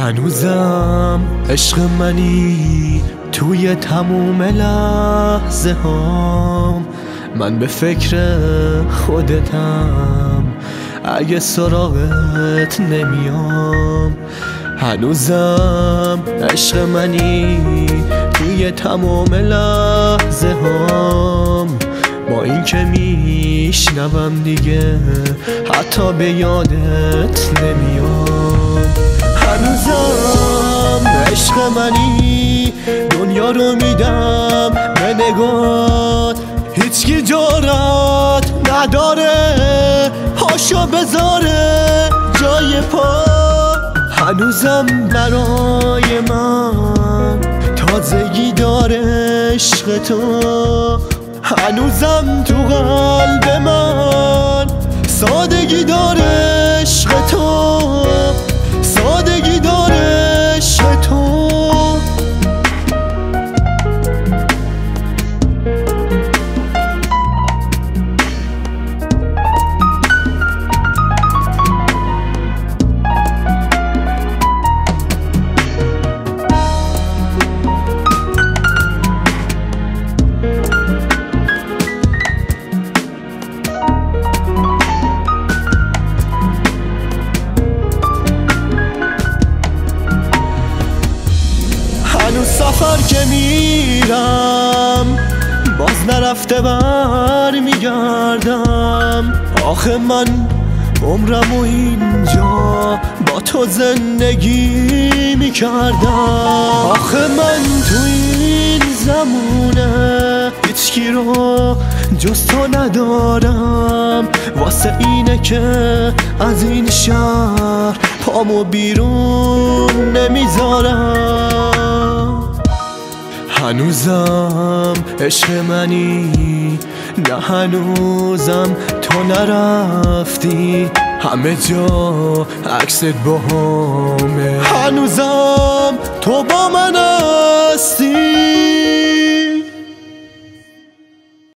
هنوزم عشق منی توی تموم لحظه هام، من به فکر خودتم اگه سراغت نمیام. هنوزم عشق منی توی تمام لحظه هام، با این که میشنوم دیگه حتی به یادت نمیام. هنوزم عشق منی دنیا رو میدم به نگات، هیچکی جرأت نداره پاشو بذاره جای پا. هنوزم برای من تازگی داره عشق تو، هنوزم تو قلب من سادگی داره عشق تو، سادگی داره عشق تو. هنوز سفر که میرم باز نرفته بر میگردم، آخه من عمرمو اینجا با تو زندگی میکردم. آخه من تو این زمونه هیچکی رو جز تو ندارم، واسه اینه که از این شهر پامو بیرون نمیذارم. هنوزم عشق منی، نه هنوزم تو نرفتی، همه جا عکست با همه، هنوزم تو با من هستی.